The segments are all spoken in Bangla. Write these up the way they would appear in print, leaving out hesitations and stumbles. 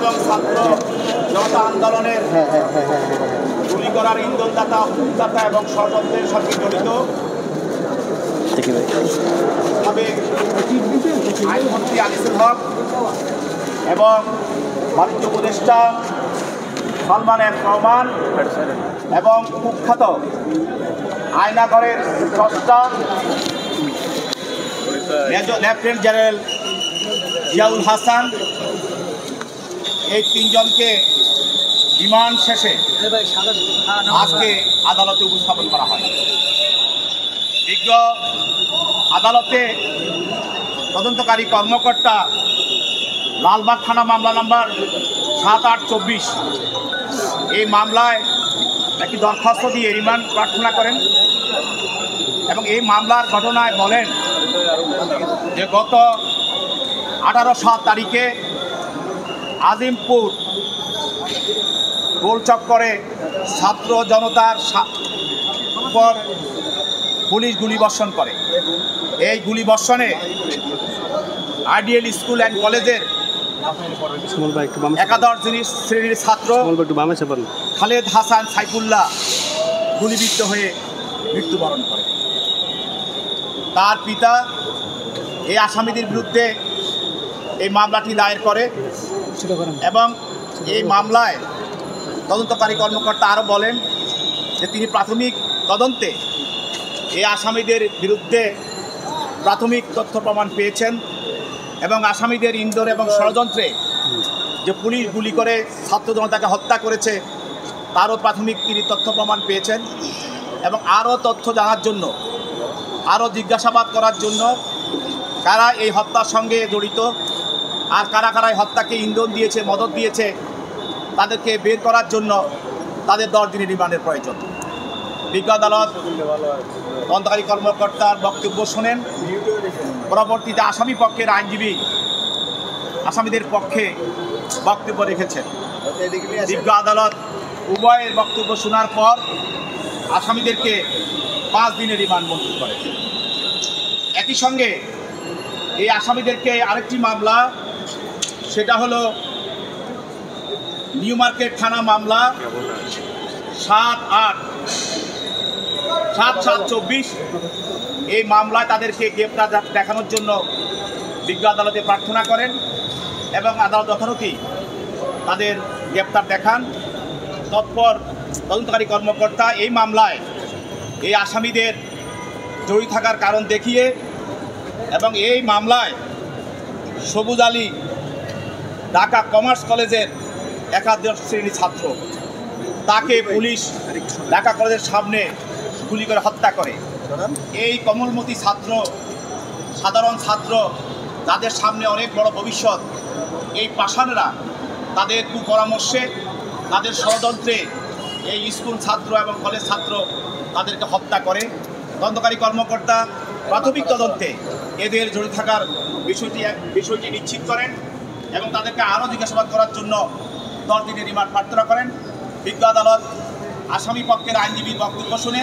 এবং ছাত্র জনতা আন্দোলনের গুলি করার ইন্ধনদাতা, হুমদাতা এবং ষড়যন্ত্রের সঙ্গে জড়িত সাবেক আইনমন্ত্রী আনিসুল হক এবং বাণিজ্য উপদেষ্টা সালমান এফ রহমান এবং কুখ্যাত আয়নাঘরের স্রষ্টা লেফটেন্যান্ট জেনারেল জিয়াউল হাসান, এই তিনজনকে রিমান্ড শেষে আজকে আদালতে উপস্থাপন করা হয়। বিজ্ঞ আদালতে তদন্তকারী কর্মকর্তা লালবাগ থানা মামলা নাম্বার ৭-৮-২৪ এই মামলায় একটি দরখাস্ত দিয়ে রিমান্ড প্রার্থনা করেন এবং এই মামলার ঘটনায় বলেন যে গত 18/7 তারিখে আজিমপুর গোলচক্করে ছাত্র জনতার পর পুলিশ গুলিবর্ষণ করে। এই গুলিবর্ষণে আইডিয়াল স্কুল অ্যান্ড কলেজের একাদশ শ্রেণীর ছাত্র খালেদ হাসান সাইফুল্লাহ গুলিবিদ্ধ হয়ে মৃত্যুবরণ করে। তার পিতা এই আসামিদের বিরুদ্ধে এই মামলাটি দায়ের করে এবং এই মামলায় তদন্তকারী কর্মকর্তা আরও বলেন যে তিনি প্রাথমিক তদন্তে এই আসামিদের বিরুদ্ধে প্রাথমিক তথ্য প্রমাণ পেয়েছেন এবং আসামিদের ইন্ধন এবং ষড়যন্ত্রে যে পুলিশ গুলি করে ছাত্র জনতাকে হত্যা করেছে তারও প্রাথমিক তিনি তথ্য প্রমাণ পেয়েছেন এবং আরও তথ্য জানার জন্য, আরও জিজ্ঞাসাবাদ করার জন্য কারা এই হত্যার সঙ্গে জড়িত আর কারা কারা এই হত্যাকে ইন্ধন দিয়েছে, মদত দিয়েছে তাদেরকে বের করার জন্য তাদের 10 দিনের রিমান্ডের প্রয়োজন। বিজ্ঞ আদালত তদন্তকারী কর্মকর্তার বক্তব্য শোনেন। পরবর্তীতে আসামি পক্ষের আইনজীবী আসামিদের পক্ষে বক্তব্য রেখেছেন। বিজ্ঞ আদালত উভয়ের বক্তব্য শোনার পর আসামিদেরকে 5 দিনের রিমান্ড মঞ্জুর করে। একই সঙ্গে এই আসামিদেরকে আরেকটি মামলা, সেটা হলো নিউ মার্কেট থানা মামলা 7-8-7-7-24 এই মামলায় তাদেরকে গ্রেপ্তার দেখানোর জন্য বিজ্ঞ আদালতে প্রার্থনা করেন এবং আদালত যথারীতি তাদের গ্রেপ্তার দেখান। তৎপর তদন্তকারী কর্মকর্তা এই মামলায় এই আসামিদের জড়িত থাকার কারণ দেখিয়ে এবং এই মামলায় সবুজ আলী ঢাকা কমার্স কলেজের একাদশ শ্রেণীর ছাত্র, তাকে পুলিশ ঢাকা কলেজের সামনে গুলি করে হত্যা করে। এই কোমলমতি ছাত্র, সাধারণ ছাত্র যাদের সামনে অনেক বড় ভবিষ্যৎ, এই পাষাণরা তাদের কুপরামর্শে, তাদের ষড়যন্ত্রে এই স্কুল ছাত্র এবং কলেজ ছাত্র তাদেরকে হত্যা করে। তদন্তকারী কর্মকর্তা প্রাথমিক তদন্তে এদের জড়িত থাকার বিষয়টি নিশ্চিত করেন এবং তাদেরকে আরও জিজ্ঞাসাবাদ করার জন্য 10 দিনের রিমান্ড প্রার্থনা করেন। বিজ্ঞ আদালত আসামি পক্ষের আইনজীবীর বক্তব্য শুনে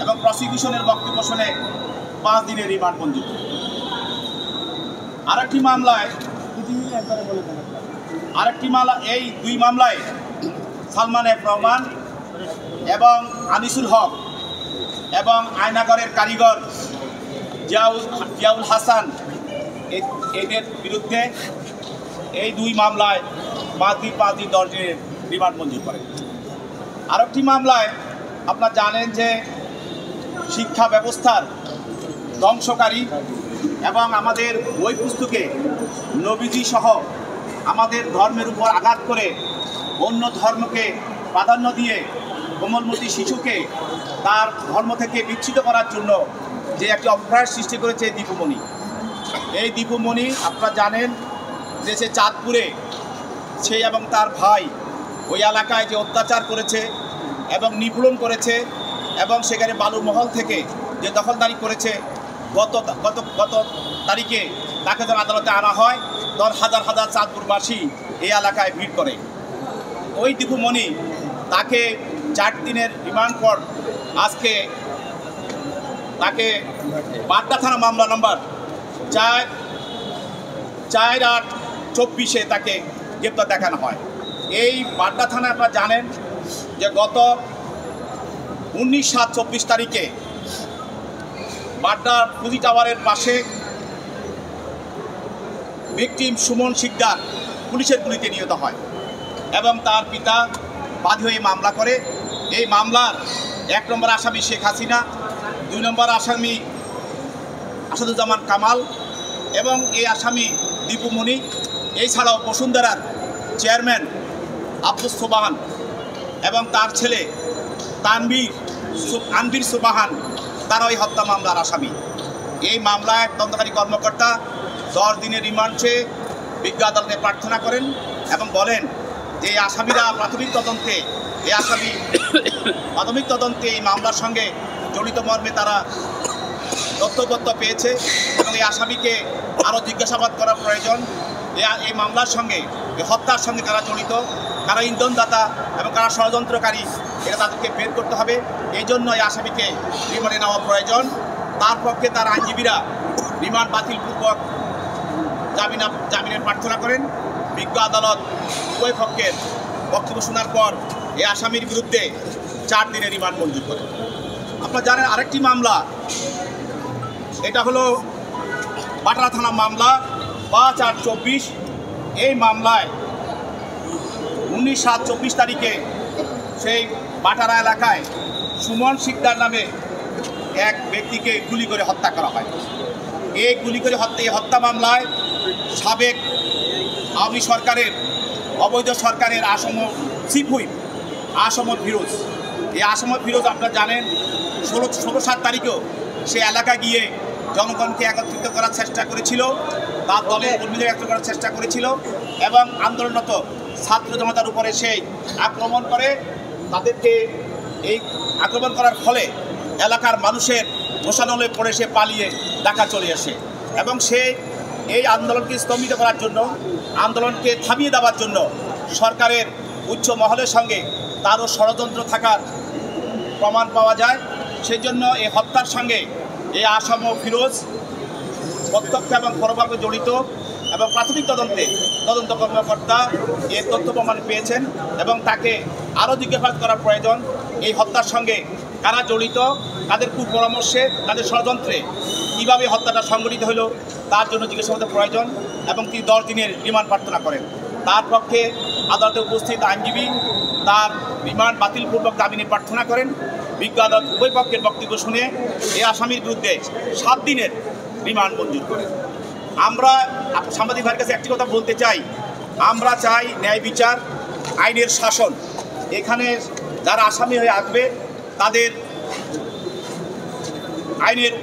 এবং প্রসিকিউশনের বক্তব্য শুনে 5 দিনের রিমান্ড মঞ্জুর। আরেকটি মামলা, এই 2 মামলায় সালমান এফ রহমান এবং আনিসুল হক এবং আয়নাগরের কারিগর জিয়াউল হাসান এদের বিরুদ্ধে এই 2 মামলায় 5 দিন 10 দিনের রিমান্ড মঞ্জুর করে। আরেকটি মামলায় আপনারা জানেন যে শিক্ষা ব্যবস্থার ধ্বংসকারী এবং আমাদের বই পুস্তকে নবীজি সহ আমাদের ধর্মের উপর আঘাত করে অন্য ধর্মকে প্রাধান্য দিয়ে কোমলমতি শিশুকে তার ধর্ম থেকে বিচ্ছিন্ন করার জন্য যে একটি অভ্যাস সৃষ্টি করেছে দীপুমণি। এই দীপুমণি আপনারা জানেন যে সে চাঁদপুরে সে এবং তার ভাই ওই এলাকায় যে অত্যাচার করেছে এবং নিপীড়ন করেছে এবং সেখানে বালুমহল থেকে যে দখলদারি করেছে, গত তারিখে তাকে যখন আদালতে আনা হয় তখন হাজার চাঁদপুরবাসী এই এলাকায় ভিড় করে। ওই দীপুমণি তাকে 4 দিনের রিমান্ড পর আজকে তাকে বাড্ডা থানা মামলা নাম্বার 4-8-24 তাকে গ্রেপ্তার দেখানো হয়। এই বাড্ডা থানায় আপনারা জানেন যে গত 19/7/24 তারিখে বাড্ডা পুঁজি টাওয়ারের পাশে ভিকটিম সুমন শিকদার পুলিশের গুলিতে নিহত হয় এবং তার পিতা বাদী হয়ে মামলা করে। এই মামলার 1 নম্বর আসামি শেখ হাসিনা, 2 নম্বর আসামি আসাদুজ্জামান কামাল এবং এই আসামি দীপু মনি, এছাড়াও বসুন্ধরার চেয়ারম্যান আব্দুস সোবাহান এবং তার ছেলে আনবির সোবাহান, তারা ওই হত্যা মামলার আসামি। এই মামলায় তদন্তকারী কর্মকর্তা 10 দিনের রিমান্ড চেয়ে বিজ্ঞ আদালতে প্রার্থনা করেন এবং বলেন যে এই আসামিরা প্রাথমিক তদন্তে এই মামলার সঙ্গে জড়িত মর্মে তারা তথ্যপত্র পেয়েছে এবং এই আসামিকে আরও জিজ্ঞাসাবাদ করা প্রয়োজন। এই মামলার সঙ্গে, এই হত্যার সঙ্গে কারা জড়িত, কারা ইন্ধনদাতা এবং কারা ষড়যন্ত্রকারী, এটা তাদেরকে বের করতে হবে। এই জন্য এই আসামিকে রিমান্ডে নেওয়া প্রয়োজন। তার পক্ষে তার আইনজীবীরা রিমান্ড বাতিলপূর্বক জামিনের প্রার্থনা করেন। বিজ্ঞ আদালত উভয় পক্ষের বক্তব্য শোনার পর এই আসামির বিরুদ্ধে 4 দিনের রিমান্ড মঞ্জুর করে। আপনারা জানেন আরেকটি মামলা, এটা হলো বাটারা থানা মামলা 5/8/24। এই মামলায় 19/7/24 তারিখে সেই বাটারা এলাকায় সুমন শিকদার নামে এক ব্যক্তিকে গুলি করে হত্যা করা হয়। এই হত্যা মামলায় সাবেক আওয়ামী সরকারের, অবৈধ সরকারের চিফ হুইপ আসমত ফিরোজ, এই আসমত ফিরোজ আপনারা জানেন 16/7 তারিখেও সে এলাকা গিয়ে জনগণকে একত্রিত করার চেষ্টা করেছিল, তার দলের কর্মীদের একত্রিত করার চেষ্টা করেছিল এবং আন্দোলনরত ছাত্র জনতার উপরে সে আক্রমণ করে। তাদেরকে এই আক্রমণ করার ফলে এলাকার মানুষের রোষানলে পড়ে সে পালিয়ে ঢাকা চলে আসে এবং সে এই আন্দোলনকে স্তম্ভিত করার জন্য, আন্দোলনকে থামিয়ে দেওয়ার জন্য সরকারের উচ্চ মহলের সঙ্গে তারও ষড়যন্ত্র থাকার প্রমাণ পাওয়া যায়। সেই জন্য এই হত্যার সঙ্গে এই আসামি ফিরোজ প্রত্যক্ষ এবং পরোক্ষভাবে জড়িত এবং প্রাথমিক তদন্ত কর্মকর্তা এর তথ্য প্রমাণ পেয়েছেন এবং তাকে আরও জিজ্ঞাসাবাদ করা প্রয়োজন। এই হত্যার সঙ্গে কারা জড়িত, তাদের কুপরামর্শে, তাদের ষড়যন্ত্রে কীভাবে হত্যাটা সংঘটিত হলো তার জন্য জিজ্ঞাসাবাদের প্রয়োজন এবং তিনি 10 দিনের রিমান্ড প্রার্থনা করেন। তার পক্ষে আদালতে উপস্থিত আইনজীবী তার রিমান্ড বাতিলপূর্বক জামিনের প্রার্থনা করেন। বিজ্ঞ আদালত উভয় পক্ষের বক্তব্য শুনে এই আসামির বিরুদ্ধে 7 দিনের রিমান্ড মঞ্জুর করেন। আমরা সাংবাদিক ভাইয়ের কাছে একটি কথা বলতে চাই, আমরা চাই ন্যায় বিচার, আইনের শাসন। এখানে যারা আসামি হয়ে আসবে তাদের আইনের